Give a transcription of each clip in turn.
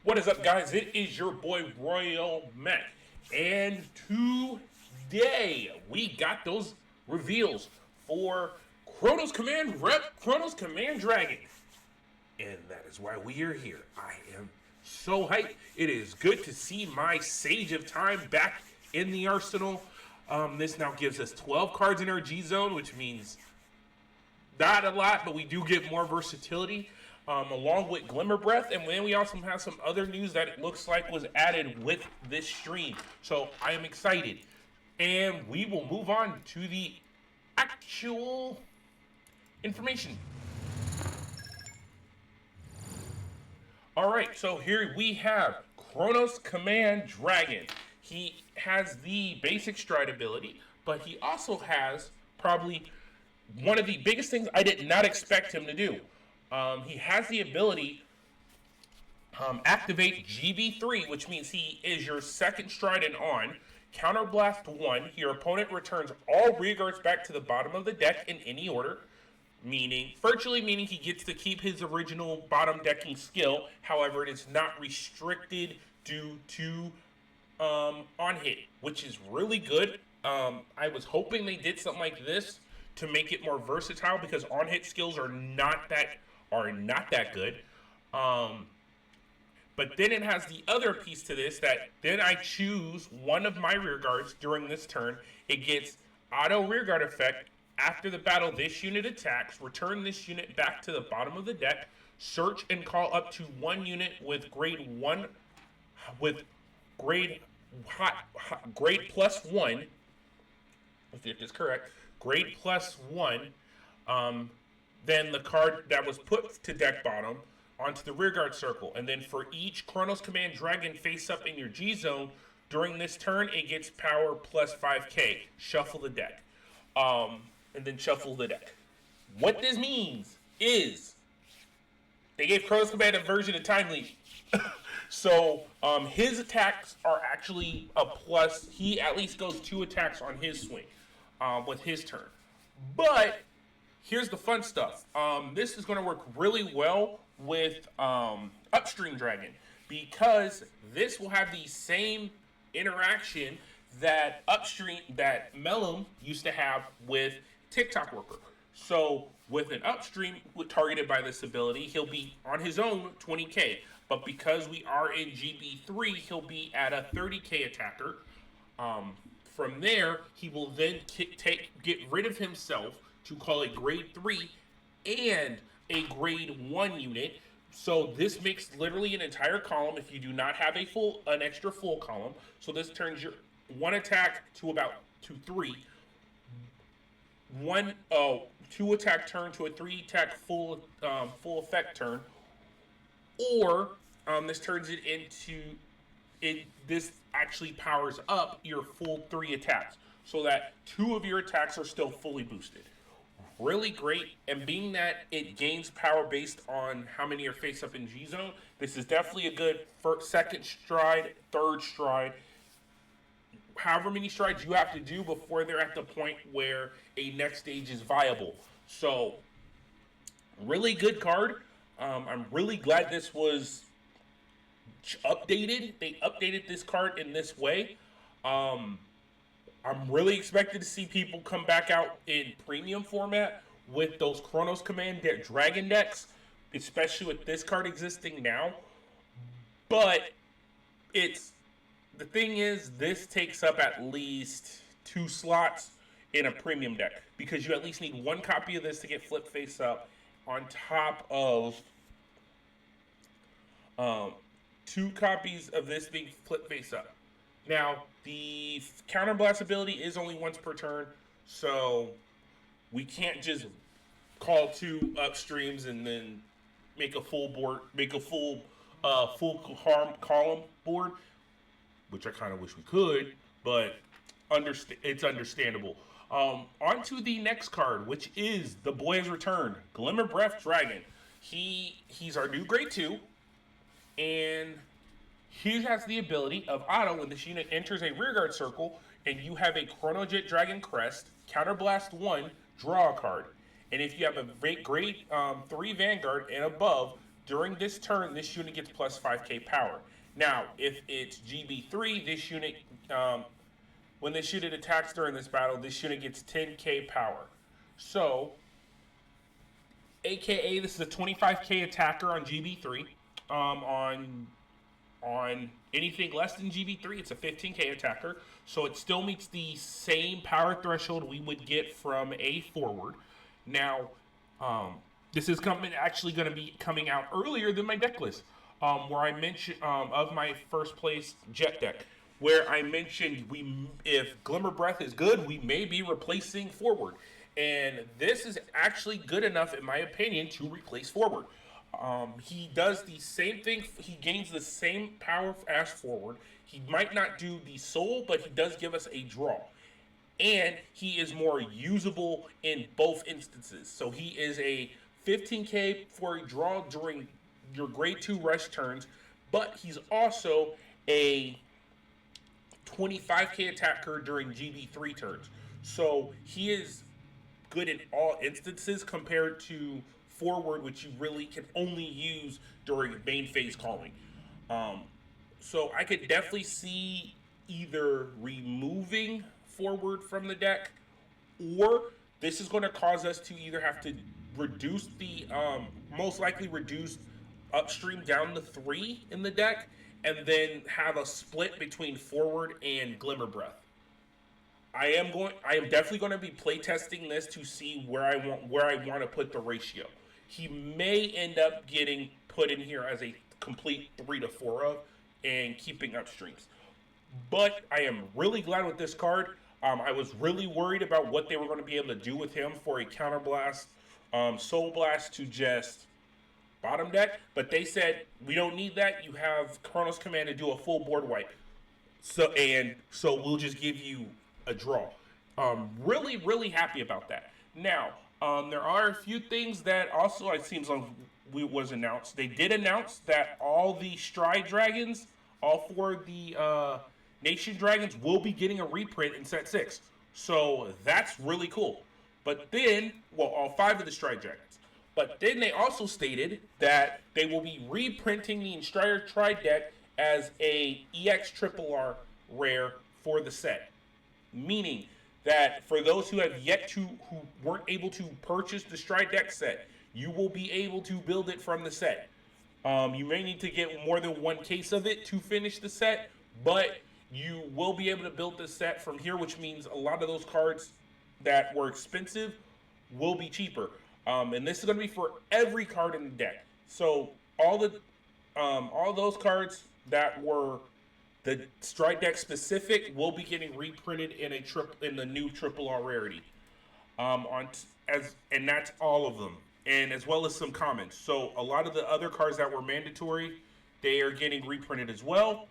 What is up, guys? It is your boy Royal Mac, and today we got those reveals for Chronos Command Dragon, and that is why we are here. I am so hyped. It is good to see my Sage of Time back in the arsenal. This now gives us 12 cards in our G zone, which means not a lot, but we do get more versatility, along with Glimmer Breath. And then we also have some other news that it looks like was added with this stream. So I am excited. And we will move on to the actual information. Alright, so here we have Chronos Command Dragon. He has the basic stride ability, but he also has probably one of the biggest things I did not expect him to do. He has the ability activate GB3, which means he is your second stride and on. Counterblast 1. Your opponent returns all rear guards back to the bottom of the deck in any order. Virtually meaning he gets to keep his original bottom decking skill. However, it is not restricted due to on hit, which is really good. I was hoping they did something like this to make it more versatile, because on hit skills are not that good. But then it has the other piece to this, that then I choose one of my rear guards during this turn. It gets auto rear guard effect. After the battle, this unit attacks. Return this unit back to the bottom of the deck. Search and call up to one unit with grade grade plus one. If it is correct, grade plus one. Then the card that was put to deck bottom onto the rearguard circle. And then for each Chronos Command Dragon face up in your G zone during this turn, it gets power plus 5k. Shuffle the deck. And then shuffle the deck. What this means is they gave Chronos Command a version of Time Leap. So his attacks are actually a plus. He at least goes 2 attacks on his swing with his turn. But here's the fun stuff. This is going to work really well with Upstream Dragon, because this will have the same interaction that Mellum used to have with TikTok Worker. So with an Upstream targeted by this ability, he'll be on his own 20k. But because we are in GB3, he'll be at a 30k attacker. From there, he will then get rid of himself to call a grade 3 and a grade 1 unit. So this makes literally an entire column if you do not have an extra full column. So this turns your 1 attack to about 2 attack turn to a 3 attack full effect turn. Or this turns it into this actually powers up your full 3 attacks, so that 2 of your attacks are still fully boosted. Really great. And being that it gains power based on how many are face up in G zone, this is definitely a good second stride, third stride, however many strides you have to do before they're at the point where a next stage is viable. So really good card. I'm really glad this was updated. They updated this card in this way. I'm really expected to see people come back out in premium format with those Chronos Command Dragon decks, especially with this card existing now. But the thing is, this takes up at least 2 slots in a premium deck, because you at least need 1 copy of this to get flip face up, on top of 2 copies of this being flip face up. Now, the counterblast ability is only once per turn, so we can't just call 2 upstreams and then make a full column board, which I kind of wish we could, but it's understandable. On to the next card, which is the boy has returned, Glimmer Breath Dragon. He's our new grade 2, and he has the ability of auto when this unit enters a rearguard circle and you have a Chronojet Dragon Crest, Counterblast 1, draw a card. And if you have a grade 3 Vanguard and above, During this turn, this unit gets plus 5k power. Now, if it's GB3, this unit, when this unit attacks during this battle, this unit gets 10k power. So, AKA, this is a 25k attacker on GB3. On anything less than GB3, it's a 15k attacker. So it still meets the same power threshold we would get from a forward. Now, this is actually going to be coming out earlier than my deck list, where I mentioned of my first place jet deck, where I mentioned if Glimmer Breath is good, we may be replacing forward, and this is actually good enough, in my opinion, to replace forward. He does the same thing. He gains the same power as forward. He might not do the soul, but he does give us a draw. And he is more usable in both instances. So he is a 15k for a draw during your grade 2 rush turns, but he's also a 25k attacker during GB3 turns. So he is good in all instances compared to forward, which you really can only use during main phase calling. So I could definitely see either removing forward from the deck, or this is going to cause us to either have to reduce the most likely reduce upstream down to 3 in the deck, and then have a split between forward and Glimmer Breath. I am definitely going to be playtesting this to see where I want to put the ratio. He may end up getting put in here as a complete 3 to 4 of and keeping upstreams. But I am really glad with this card. I was really worried about what they were going to be able to do with him for a counterblast, soul blast to just bottom deck. But they said we don't need that. You have Chronoscommand to do a full board wipe. So we'll just give you a draw. Really, really happy about that. Now, there are a few things that also it seems like was announced. They did announce that all the Stride Dragons, all 4 of the Nation Dragons, will be getting a reprint in set 6. So that's really cool. But then, well, all 5 of the Stride Dragons. But then they also stated that they will be reprinting the Strider Stride deck as a EX RRR rare for the set. Meaning that for those who weren't able to purchase the Stride deck set, you will be able to build it from the set. You may need to get more than one case of it to finish the set, but you will be able to build the set from here, which means a lot of those cards that were expensive will be cheaper. And this is going to be for every card in the deck. So all those cards that were the Stride deck specific will be getting reprinted in the new RRR rarity. And that's all of them, and as well as some commons. So a lot of the other cards that were mandatory, they are getting reprinted as well.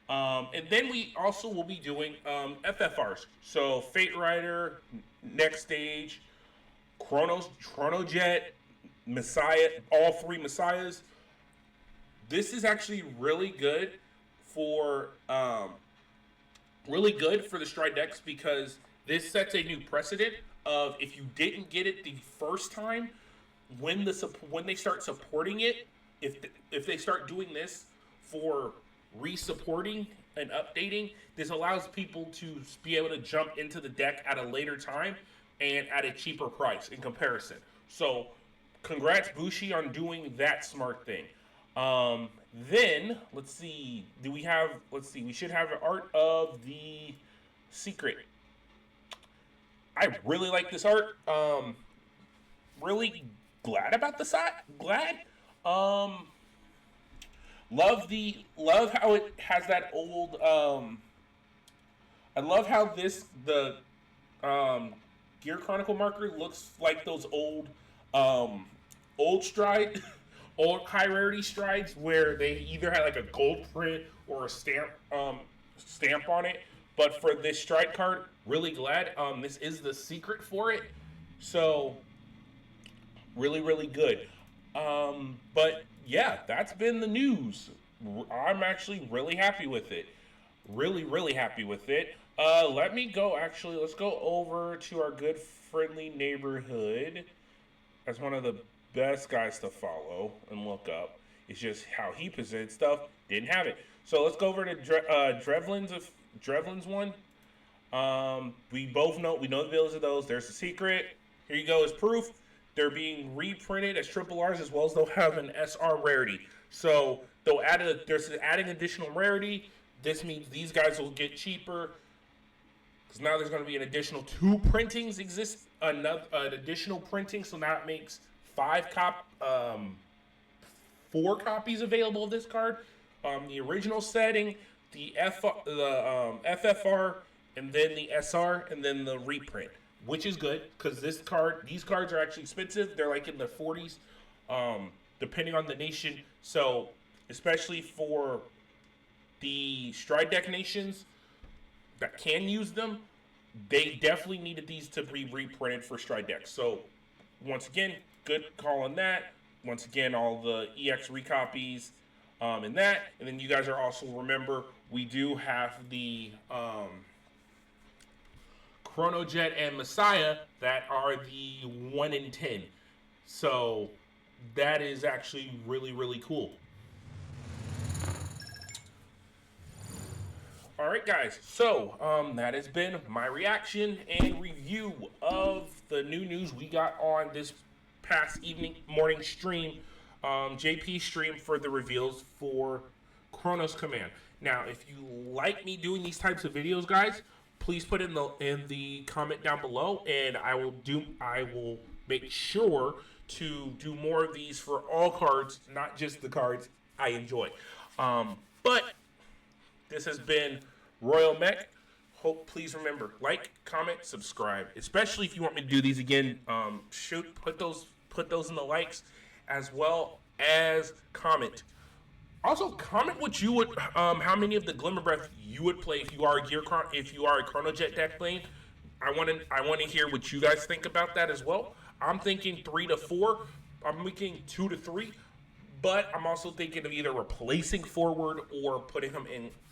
And then we also will be doing FFRs. So Fate Rider, Next Stage, Chronojet, Messiah, all 3 Messiahs. This is actually really good for the Stride decks, because this sets a new precedent of if you didn't get it the first time, when they start supporting it, if they start doing this for re-supporting and updating, this allows people to be able to jump into the deck at a later time and at a cheaper price in comparison. So congrats Bushi on doing that smart thing. Then let's see. We should have art of the secret. I really like this art. Really glad about the side. Glad. Love how it has that old. I love how the Gear Chronicle marker looks like those old stride. Old high rarity strides where they either had like a gold print or a stamp on it. But for this stride card, really glad. This is the secret for it, so really, really good. But yeah, that's been the news. I'm actually really happy with it. Really, really happy with it. Let's go over to our good friendly neighborhood as one of the best guys to follow and look up. It's just how he presented stuff didn't have it. So let's go over to Drevlin's one. We know the bills of those. There's the secret. Here you go as proof. They're being reprinted as triple R's, as well as they'll have an SR rarity. So there's adding additional rarity. This means these guys will get cheaper because now there's going to be an additional 2 printings exist. An additional printing, so now it makes 4 copies available of this card. The original setting, the FFR, and then the SR, and then the reprint, which is good because these cards are actually expensive. They're like in the 40s, depending on the nation. So, especially for the Stride Deck nations that can use them, they definitely needed these to be reprinted for Stride Deck. So, once again, good call on that. Once again, all the EX recopies and that. And then you guys are also, remember, we do have the Chronojet and Messiah that are the 1 in 10. So that is actually really, really cool. Alright guys, so that has been my reaction and review of the new news we got on this past morning stream, JP stream for the reveals for Chronoscommand. Now, if you like me doing these types of videos, guys, please put in the comment down below, and I will make sure to do more of these for all cards, not just the cards I enjoy. But this has been Royal Mech. Please remember, like, comment, subscribe. Especially if you want me to do these again, put those in the likes, as well as comment. Also, comment what you would, how many of the Glimmer Breath you would play if you are a Chronojet deck playing. I want to hear what you guys think about that as well. I'm thinking 3 to 4. I'm thinking 2 to 3. But I'm also thinking of either replacing forward or putting him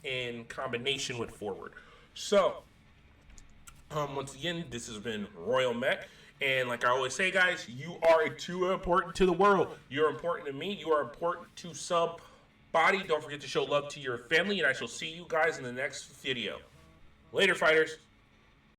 in combination with forward. So, once again, this has been Royal Mech. And like I always say, guys, you are too important to the world. You're important to me. You are important to somebody. Don't forget to show love to your family. And I shall see you guys in the next video. Later, fighters.